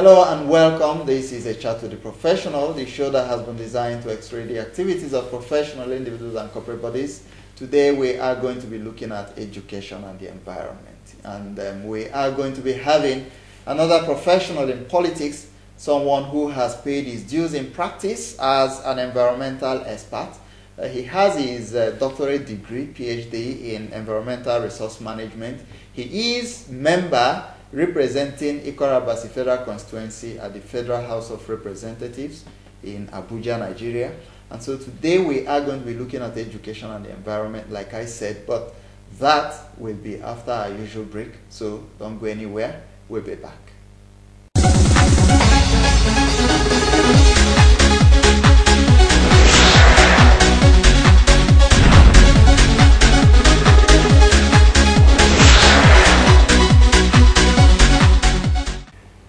Hello and welcome. This is A Chat with the Professional, the show that has been designed to x-ray the activities of professional individuals and corporate bodies. Today we are going to be looking at education and the environment. And we are going to be having another professional in politics, someone who has paid his dues in practice as an environmental expert. He has his doctorate degree, PhD in environmental resource management. He is member representing Ikora-Abasi Federal Constituency at the Federal House of Representatives in Abuja, Nigeria. And so today we are going to be looking at education and the environment, like I said, but that will be after our usual break. So don't go anywhere. We'll be back.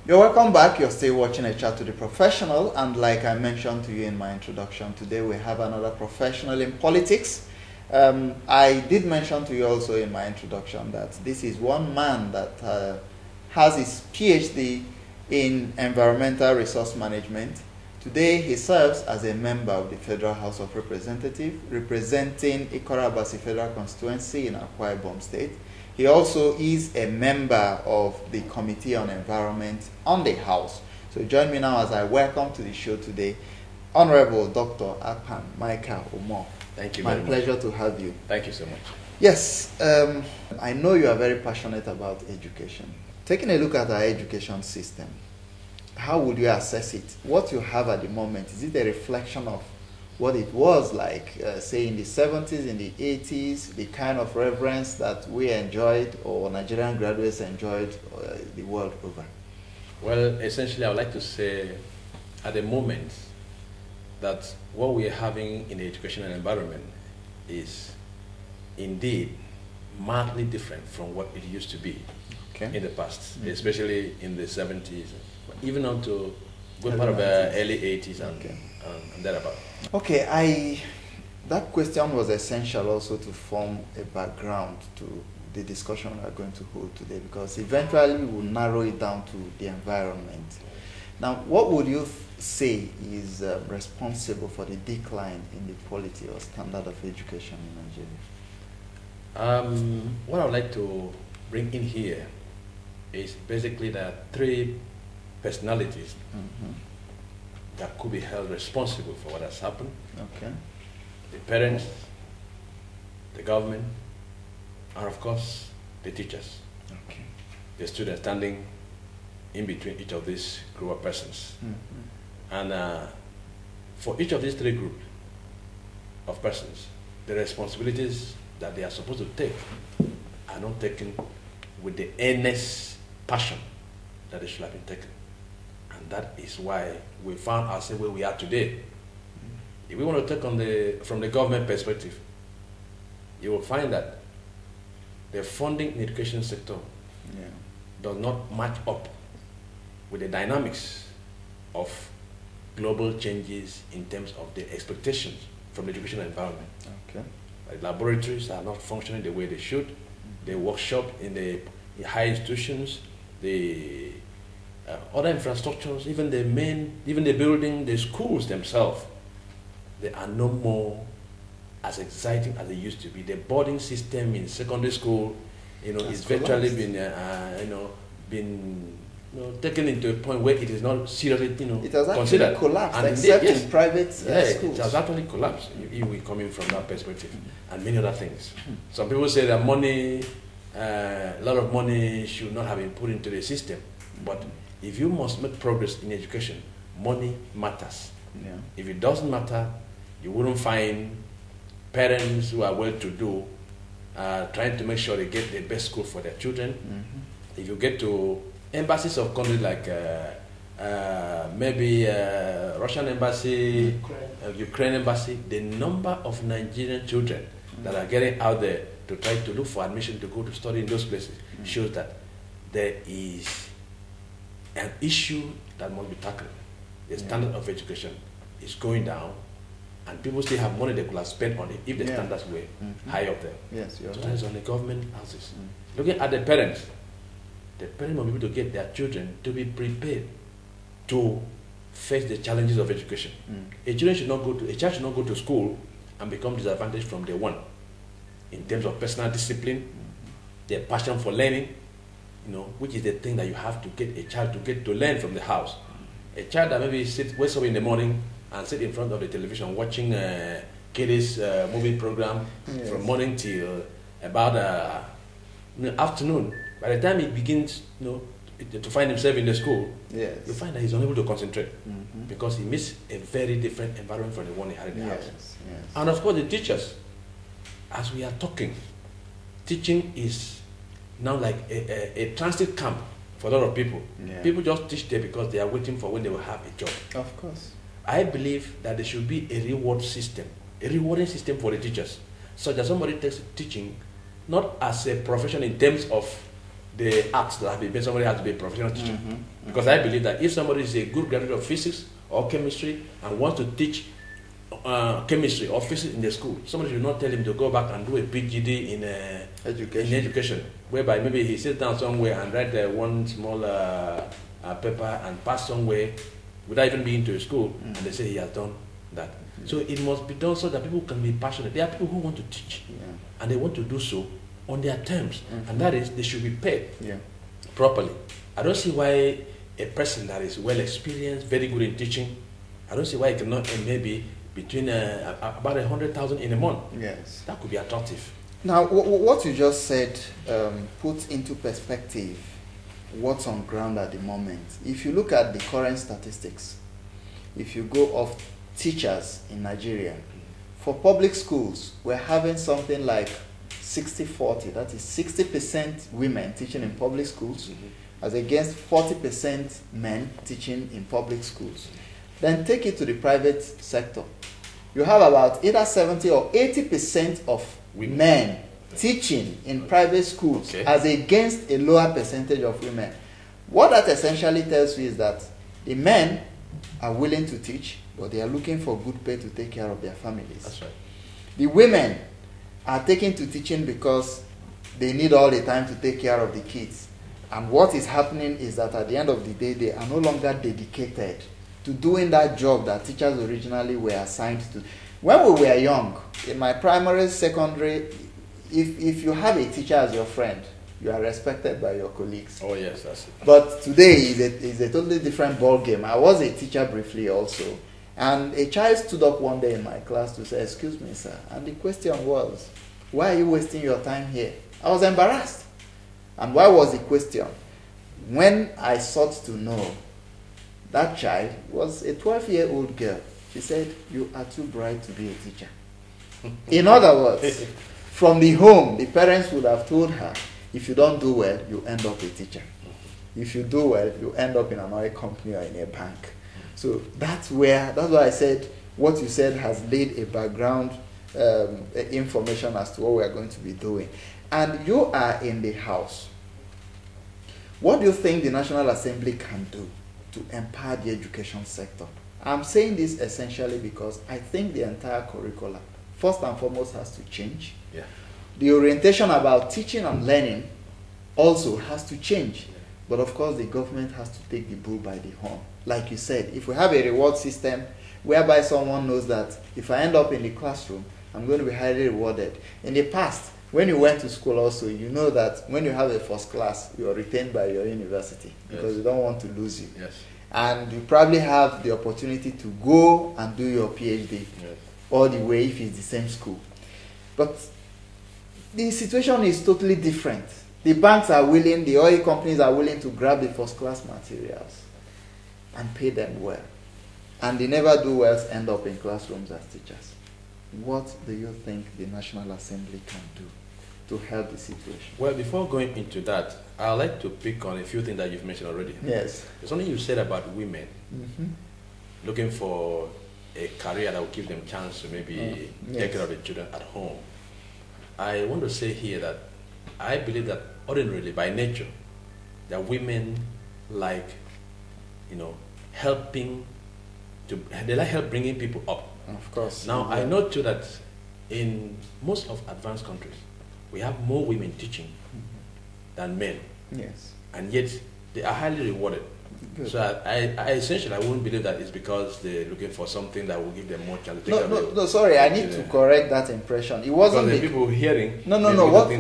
You're welcome back. You're still watching A Chat to the Professional, and like I mentioned to you in my introduction, today we have another professional in politics. I did mention to you also in my introduction that this is one man that has his PhD in environmental resource management. Today he serves as a member of the Federal House of Representatives, representing Ikora-Abasi Federal Constituency in Akwa Ibom State. He also is a member of the Committee on Environment on the House. So join me now as I welcome to the show today Honorable Dr. Akpan Michael Omo. Thank you My very pleasure much. to have you. Thank you so much. Yes, I know you are very passionate about education. Taking a look at our education system, how would you assess it? What you have at the moment, is it a reflection of what it was like, say, in the 70s, in the 80s, the kind of reverence that we enjoyed or Nigerian graduates enjoyed the world over? Well, essentially, I would like to say at the moment that what we are having in the educational environment is indeed markedly different from what it used to be in the past, especially in the 70s, even on to good part of the early 80s and thereabout. Okay, that question was essential also to form a background to the discussion we are going to hold today, because eventually we will narrow it down to the environment. Now, what would you say is responsible for the decline in the quality or standard of education in Nigeria? What I would like to bring in here is basically that three personalities that could be held responsible for what has happened. Okay. The parents, the government, and of course, the teachers. Okay. The students standing in between each of these group of persons. And for each of these three groups of persons, the responsibilities that they are supposed to take are not taken with the earnest passion that they should have been taken. And that is why we found ourselves where we are today. If we want to take from the government perspective, you will find that the funding in the education sector does not match up with the dynamics of global changes in terms of the expectations from the educational environment. Okay. The laboratories are not functioning the way they should. The workshop in the high institutions, the other infrastructures, even the building, the schools themselves, they are no more as exciting as they used to be. The boarding system in secondary school, is virtually been taken into a point where it is not seriously, it has actually considered. collapsed, and except yes, in private schools. It has actually collapsed. If we coming from that perspective, and many other things. Some people say that money, a lot of money should not have been put into the system, but if you must make progress in education, money matters. Yeah. If it doesn't matter, you wouldn't find parents who are well-to-do trying to make sure they get the best school for their children. If you get to embassies of countries like maybe Russian embassy, Ukraine embassy, the number of Nigerian children that are getting out there to try to look for admission to go to study in those places shows that there is an issue that must be tackled. The standard of education is going down, and people still have money they could have spent on it if the standards were high up there. Yes, you're so right. that is on the government houses. Looking at the parents must be able to get their children to be prepared to face the challenges of education. A child should not go to school and become disadvantaged from day one in terms of personal discipline, their passion for learning, which is the thing that you have to get a child to get to learn from the house. A child that maybe wakes up in the morning and sit in front of the television watching kiddies movie program from morning till about afternoon. By the time he begins, to find himself in the school, you find that he's unable to concentrate because he missed a very different environment from the one he had in the house. Yes. And of course, the teachers, as we are talking, teaching is now like a transit camp for a lot of people. People just teach there because they are waiting for when they will have a job. Of course. I believe that there should be a rewarding system for the teachers, such that somebody takes teaching not as a profession in terms of the acts that have been made. Somebody has to be a professional teacher. Because I believe that if somebody is a good graduate of physics or chemistry and wants to teach chemistry or physics in the school, somebody should not tell him to go back and do a PhD in education, whereby maybe he sits down somewhere and write one small paper and pass somewhere without even being to a school, and they say he has done that. So it must be done so that people can be passionate. There are people who want to teach, and they want to do so on their terms, and that is, they should be paid properly. I don't see why a person that is well experienced, very good in teaching, I don't see why he cannot earn maybe between about 100,000 in a month. Yes. That could be attractive. Now, what you just said puts into perspective what's on ground at the moment. If you look at the current statistics, if you go off teachers in Nigeria, for public schools, we're having something like 60-40, that is 60% women teaching in public schools, as against 40% men teaching in public schools. Then take it to the private sector. You have about either 70 or 80% of men teaching in private schools, as against a lower percentage of women. What that essentially tells you is that the men are willing to teach, but they are looking for good pay to take care of their families. That's right. The women are taking to teaching because they need all the time to take care of the kids. And what is happening is that at the end of the day, they are no longer dedicated to doing that job that teachers originally were assigned to. When we were young, in my primary, secondary, if you have a teacher as your friend, you are respected by your colleagues. Oh yes, that's it. But today is a totally different ball game. I was a teacher briefly also, and a child stood up one day in my class to say, "Excuse me, sir," and the question was, "Why are you wasting your time here?" I was embarrassed. And why was the question? When I sought to know, that child was a 12-year-old girl. She said, "You are too bright to be a teacher." In other words, from the home, the parents would have told her, if you don't do well, you end up a teacher. If you do well, you end up in an oil company or in a bank. So that's why I said what you said has laid a background information as to what we are going to be doing. And you are in the House. What do you think the National Assembly can do to empower the education sector? I'm saying this essentially because I think the entire curriculum, first and foremost, has to change. Yeah. The orientation about teaching and learning also has to change. But of course, the government has to take the bull by the horn. Like you said, if we have a reward system whereby someone knows that if I end up in the classroom, I'm going to be highly rewarded. In the past, when you went to school also, you know that when you have a first class, you are retained by your university because you don't want to lose you. Yes. And you probably have the opportunity to go and do your PhD all the way if it's the same school. But the situation is totally different. The banks are willing, the oil companies are willing to grab the first class materials and pay them well. And the never do wells end up in classrooms as teachers. What do you think the National Assembly can do to help the situation? Well, before going into that, I'd like to pick on a few things that you've mentioned already. Yes. There's something you said about women looking for a career that will give them a chance to maybe take care of the children at home. I want to say here that I believe that ordinarily, by nature, that women like, helping they like help bringing people up. Of course. Now, I know too that in most of advanced countries, we have more women teaching than men. Yes. And yet, they are highly rewarded. Good. So I essentially I wouldn't believe that it's because they're looking for something that will give them more chance. No, sorry, I need to correct that impression. It wasn't because the people hearing. No.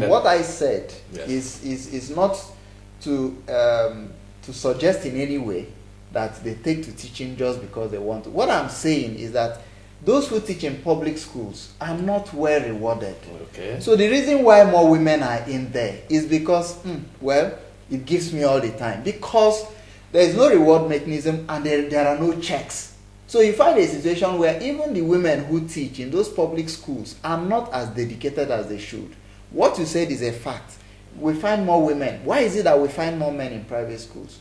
What I said is not to suggest in any way that they take to teaching just because they want to. What I'm saying is that those who teach in public schools are not well rewarded. Okay. So the reason why more women are in there is because, well, it gives me all the time. Because there is no reward mechanism and there are no checks. So you find a situation where even the women who teach in those public schools are not as dedicated as they should. What you said is a fact. We find more women. Why is it that we find more men in private schools?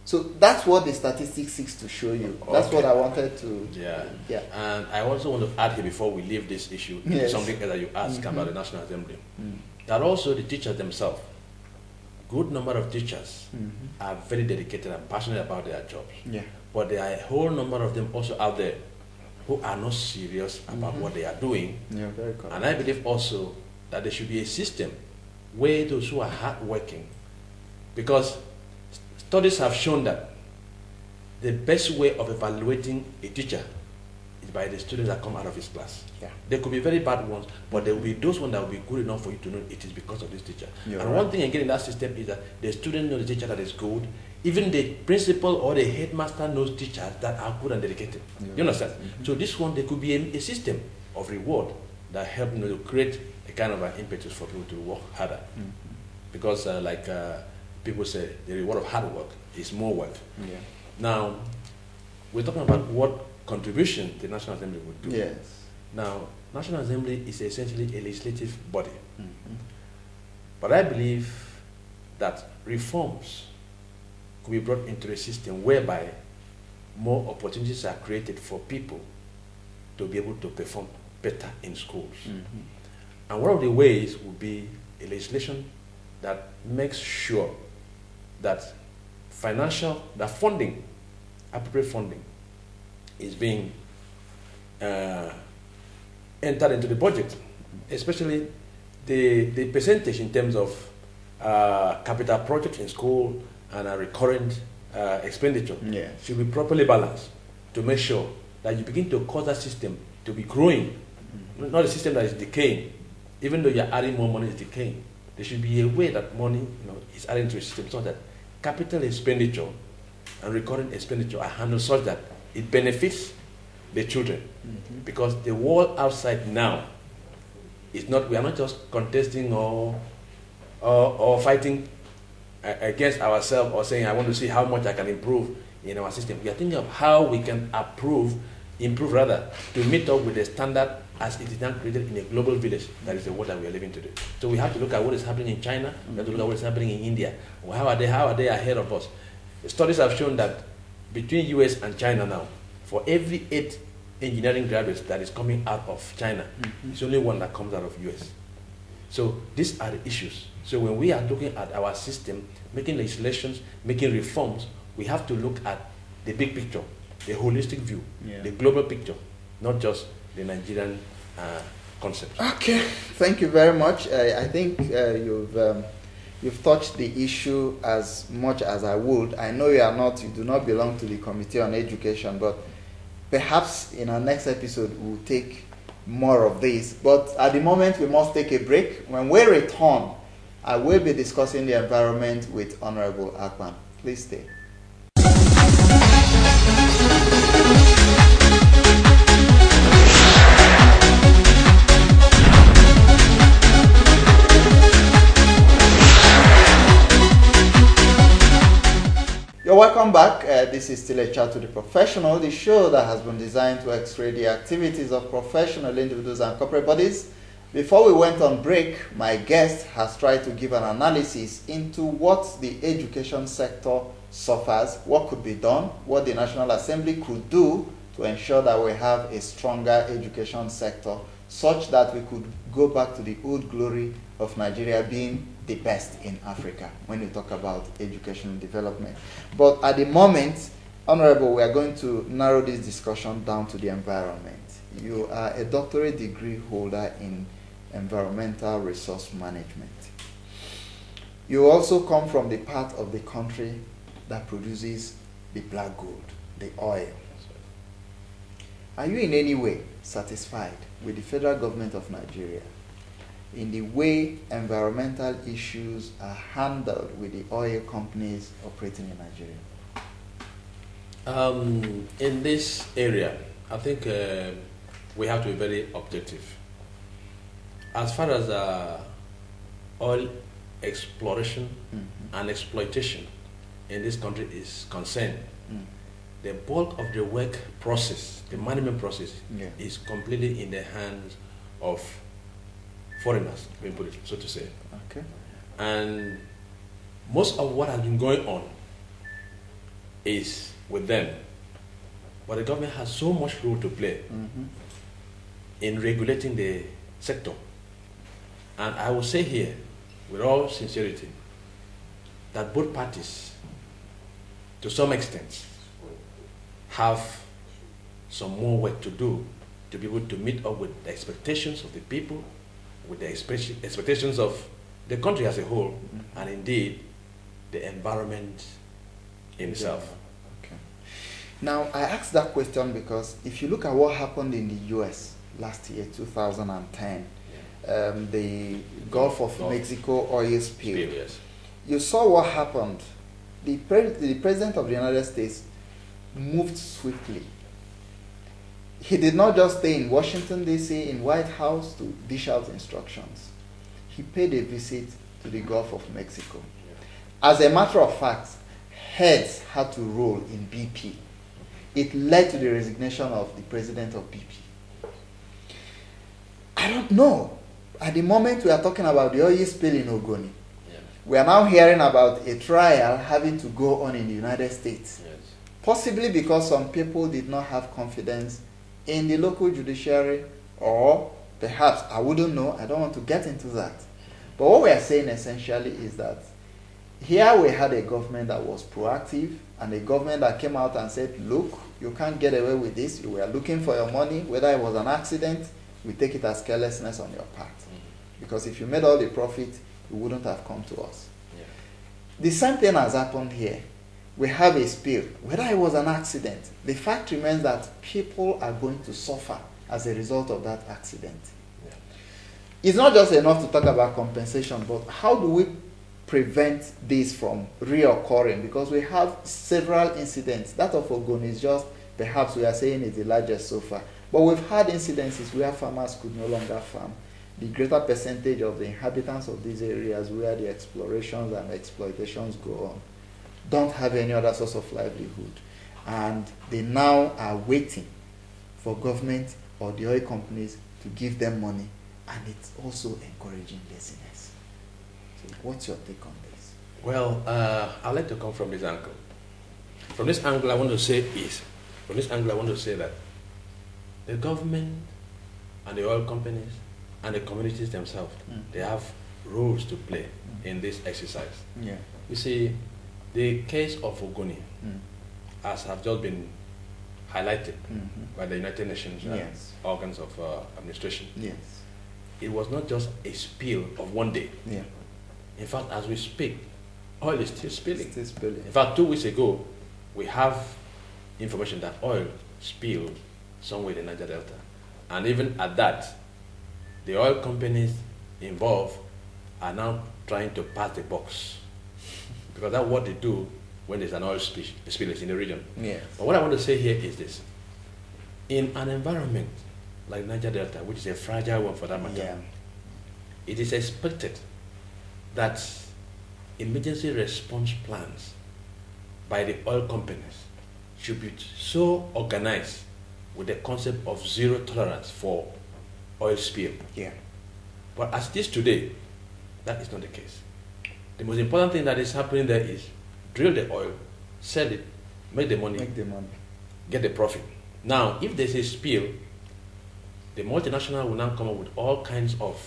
So that's what the statistics seeks to show you. That's what I wanted to... Yeah. And I also want to add here before we leave this issue, something that you asked about the National Assembly, that also the teachers themselves, good number of teachers are very dedicated and passionate about their jobs. Yeah. But there are a whole number of them also out there who are not serious about what they are doing. Yeah, very correct. And I believe also that there should be a system where those who are hardworking, because studies have shown that the best way of evaluating a teacher is by the students that come out of his class. Yeah. There could be very bad ones, but there will be those ones that will be good enough for you to know it is because of this teacher. One thing again in that system is that the student knows the teacher that is good. Even the principal or the headmaster knows teachers that are good and dedicated. You understand? So this one, there could be a system of reward that help to create a kind of an impetus for people to work harder. Because people say the reward of hard work is more work. Yeah. Now, we're talking about what contribution the National Assembly would do. Yes. Now, National Assembly is essentially a legislative body. But I believe that reforms could be brought into a system whereby more opportunities are created for people to be able to perform better in schools. And one of the ways would be a legislation that makes sure that funding, appropriate funding, is being entered into the budget, especially the percentage in terms of capital projects in school and a recurrent expenditure should be properly balanced to make sure that you begin to cause that system to be growing, not a system that is decaying. Even though you're adding more money, it's decaying. There should be a way that money is added to a system so that capital expenditure and recurrent expenditure are handled such that it benefits the children. Because the world outside now is not, we are not just contesting or fighting against ourselves or saying, I want to see how much I can improve in our system. We are thinking of how we can improve rather, to meet up with the standard as it is now created in a global village. That is the world that we are living today. So we have to look at what is happening in China, we have to look at what is happening in India. How are they ahead of us? The studies have shown that between US and China now, for every 8 engineering graduates that is coming out of China, it's only one that comes out of US. So these are the issues. So when we are looking at our system, making legislations, making reforms, we have to look at the big picture, the holistic view, the global picture, not just the Nigerian concept. Okay, thank you very much. I think you've touched the issue as much as I would. I know you do not belong to the Committee on Education, but perhaps in our next episode we'll take more of this. But at the moment we must take a break. When we return, I will be discussing the environment with Honorable Akpan. Please stay. You're welcome back. This is still a chat to the professional, the show that has been designed to x-ray the activities of professional individuals and corporate bodies. Before we went on break, my guest has tried to give an analysis into what the education sector suffers, what could be done, what the National Assembly could do to ensure that we have a stronger education sector, such that we could go back to the old glory of Nigeria being the best in Africa when we talk about educational development. But at the moment, Honorable, we are going to narrow this discussion down to the environment. You are a doctorate degree holder in environmental resource management. You also come from the part of the country that produces the black gold, the oil. Are you in any way satisfied with the federal government of Nigeria in the way environmental issues are handled with the oil companies operating in Nigeria? In this area, I think we have to be very objective. As far as oil exploration and exploitation in this country is concerned, the bulk of the work process, the management process, is completely in the hands of foreigners, let me put it so to say. Okay. And most of what has been going on is with them. But the government has so much role to play in regulating the sector. And I will say here, with all sincerity, that both parties, to some extent, have some more work to do to be able to meet up with the expectations of the people, with the expectations of the country as a whole, and indeed the environment in itself. Okay. Now, I asked that question because if you look at what happened in the US last year, 2010, the Gulf of Mexico oil spill, Yes. you saw what happened. The President of the United States moved swiftly. He did not just stay in Washington, D.C., in White House to dish out instructions. He paid a visit to the Gulf of Mexico. As a matter of fact, heads had to roll in BP. It led to the resignation of the president of BP. I don't know. At the moment we are talking about the oil spill in Ogoni, we are now hearing about a trial having to go on in the United States. Yes. Possibly because some people did not have confidence in the local judiciary, or perhaps, I wouldn't know, I don't want to get into that. But what we are saying essentially is that here we had a government that was proactive, and a government that came out and said, look, you can't get away with this, you were looking for your money, whether it was an accident, we take it as carelessness on your part. Because if you made all the profit, you wouldn't have come to us. Yeah. The same thing has happened here. We have a spill. Whether it was an accident, the fact remains that people are going to suffer as a result of that accident. Yeah. It's not just enough to talk about compensation, but how do we prevent this from reoccurring? Because we have several incidents. That of Ogoni is just, perhaps we are saying, is the largest so far. But we've had incidences where farmers could no longer farm. The greater percentage of the inhabitants of these areas where the explorations and exploitations go on don't have any other source of livelihood. And they now are waiting for government or the oil companies to give them money. And it's also encouraging laziness. So what's your take on this? Well, I'd like to come from this angle. From this angle, I want to say that the government and the oil companies and the communities themselves, they have roles to play in this exercise. Yeah. You see, the case of Ogoni, as have just been highlighted by the United Nations organs of administration, it was not just a spill of one day. Yeah. In fact, as we speak, oil is still spilling. Still spilling. In fact, 2 weeks ago, we have information that oil spilled somewhere in the Niger Delta. And even at that, the oil companies involved are now trying to pass the box. Because that's what they do when there's an oil spillage in the region. Yes. But what I want to say here is this. In an environment like Niger Delta, which is a fragile one for that matter, it is expected that emergency response plans by the oil companies should be so organized with the concept of zero tolerance for oil spill. Yeah. But as it is today, that is not the case. The most important thing that is happening there is drill the oil, sell it, make the money, get the profit. Now, if there's a spill, the multinational will now come up with all kinds of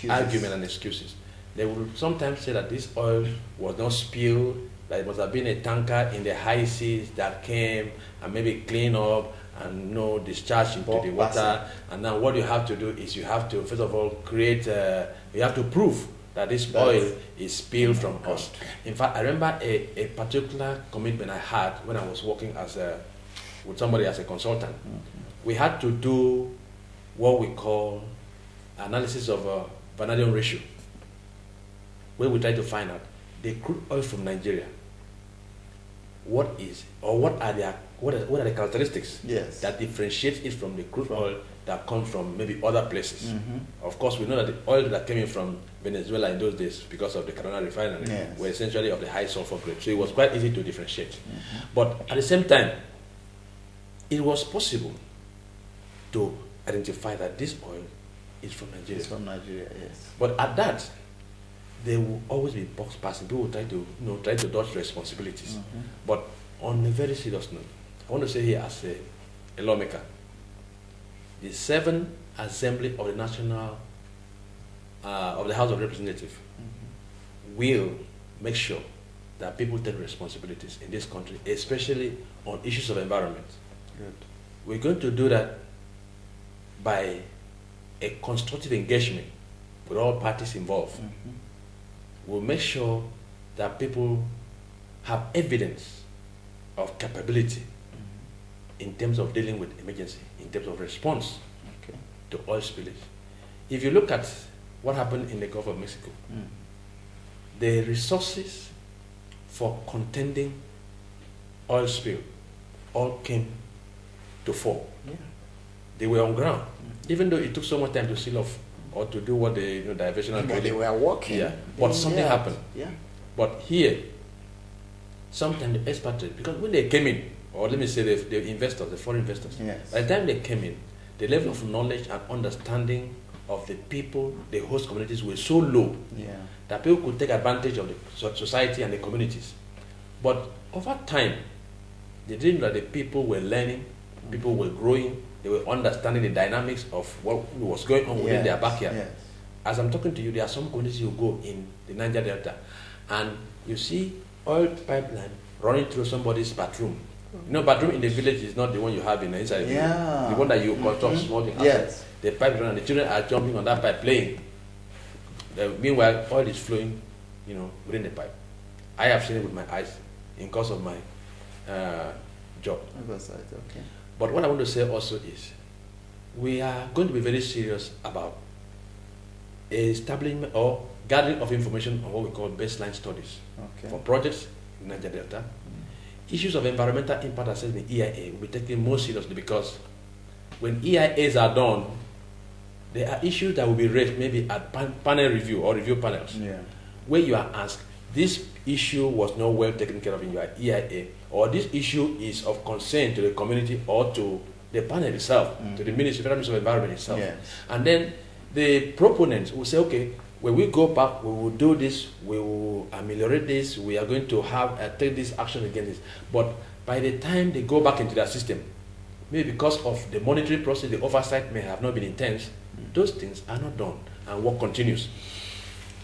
arguments and excuses. They will sometimes say that this oil was not spilled, that it must have been a tanker in the high seas that came and maybe clean up and discharge into the water. And now what you have to do is you have to, first of all, you have to prove that this oil is spilled from us. In fact, I remember a particular commitment I had when I was working with somebody as a consultant. We had to do what we call analysis of vanadium ratio, where we try to find out the crude oil from Nigeria. What are the characteristics that differentiate it from the crude oil that comes from maybe other places? Of course, we know that the oil that came in from Venezuela in those days, because of the Carolina refinery, were essentially of the high sulfur grade. So it was quite easy to differentiate. But at the same time, it was possible to identify that this oil is from Nigeria. It's from Nigeria, yes. But at that, there will always be box passing. People will try to dodge responsibilities. But on a very serious note, I want to say here as a lawmaker, the 7th Assembly of the National of the House of Representatives will make sure that people take responsibilities in this country, especially on issues of environment. Good. We're going to do that by a constructive engagement with all parties involved. We'll make sure that people have evidence of capability in terms of dealing with emergency, in terms of response to oil spillage. If you look at what happened in the Gulf of Mexico, the resources for contending oil spill all came to fall. They were on ground, even though it took so much time to seal off or to do what the diversional drilling. They were working. But something happened. Yeah. But here, sometimes the expatriates, because when they came in, or let me say the investors, the foreign investors, by the time they came in, the level of knowledge and understanding of the people, the host communities were so low that people could take advantage of the society and the communities. But over time, they didn't know that the people were learning, people were growing, they were understanding the dynamics of what was going on within their backyard. As I'm talking to you, there are some communities you go in the Niger Delta and you see oil pipeline running through somebody's bathroom. You know, bathroom in the village is not the one you have in the inside the village. The one that you construct small things outside. The pipe running, and the children are jumping on that pipe playing. Meanwhile, oil is flowing, within the pipe. I have seen it with my eyes in course of my job. But what I want to say also is, we are going to be very serious about establishment or gathering of information on what we call baseline studies for projects in Niger Delta. Issues of environmental impact assessment, EIA, will be taken more seriously, because when EIAs are done, there are issues that will be raised maybe at panel review or review panels, where you are asked, this issue was not well taken care of in your EIA, or this issue is of concern to the community or to the panel itself, to the Ministry of Environment itself. And then the proponents will say, okay, when we go back, we will do this, we will ameliorate this, we are going to have take this action against this. But by the time they go back into their system, maybe because of the monitoring process, the oversight may have not been intense, those things are not done, and work continues.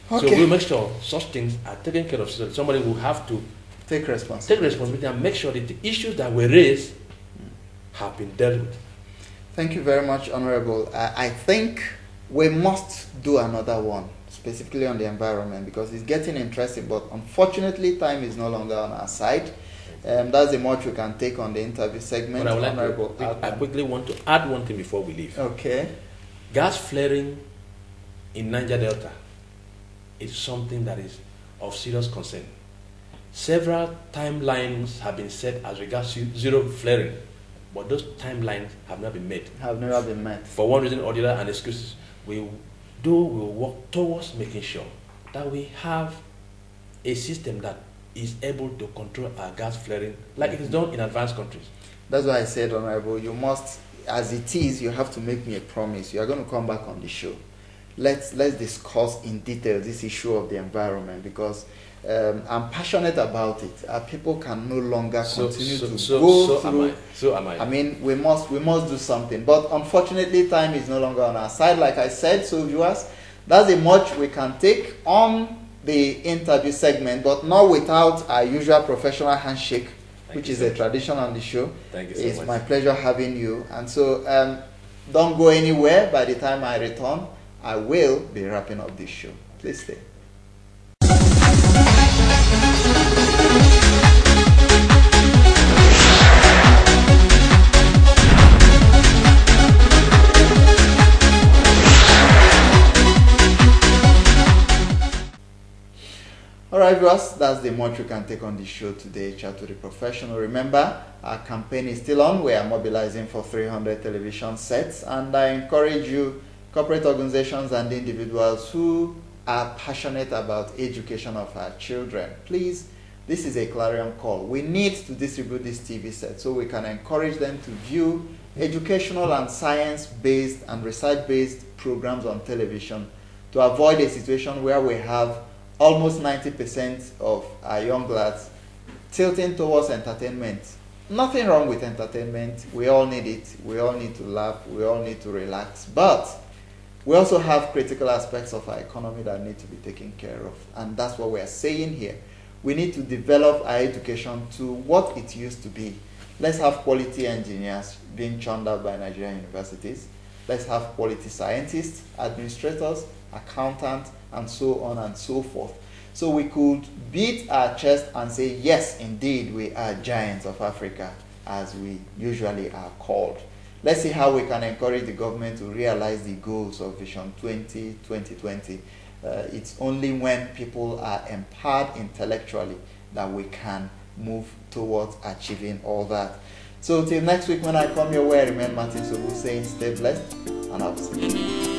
So we'll make sure such things are taken care of. So somebody will have to take responsibility and make sure that the issues that were raised have been dealt with. Thank you very much, Honorable. I think we must do another one, specifically on the environment, because it's getting interesting, but unfortunately time is no longer on our side. That's the much we can take on the interview segment. But I quickly want to add one thing before we leave. Gas flaring in Niger Delta is something that is of serious concern. Several timelines have been set as regards zero flaring, but those timelines have not been met. For one reason or the other, and excuses. We will work towards making sure that we have a system that is able to control our gas flaring like it is done in advanced countries. That's why I said, Honorable, you must, as it is, you have to make me a promise. You are going to come back on the show. Let's discuss in detail this issue of the environment, because I'm passionate about it. People can no longer continue to go through. So am I. I mean, we must do something. But unfortunately, time is no longer on our side, like I said. So viewers, that's the much we can take on the interview segment, but not without our usual professional handshake, which is a tradition on the show. Thank you so much. It's my pleasure having you. And so don't go anywhere. By the time I return, I will be wrapping up this show. Please stay. viewers, that's the much we can take on the show today, Chat to the Professional. Remember, our campaign is still on. We are mobilizing for 300 television sets, and I encourage you, corporate organizations and individuals who are passionate about education of our children, please, this is a clarion call. We need to distribute these TV sets so we can encourage them to view educational and science-based and research-based programs on television to avoid a situation where we have almost 90% of our young lads tilting towards entertainment. Nothing wrong with entertainment. We all need it. We all need to laugh. We all need to relax. But we also have critical aspects of our economy that need to be taken care of. And that's what we're saying here. We need to develop our education to what it used to be. Let's have quality engineers being churned out by Nigerian universities. Let's have quality scientists, administrators, accountants, and so on and so forth. So we could beat our chest and say, yes, indeed, we are giants of Africa, as we usually are called. Let's see how we can encourage the government to realize the goals of Vision 2020. It's only when people are empowered intellectually that we can move towards achieving all that. So till next week when I come your way, I remain Martin Sobu saying stay blessed and I'll see you.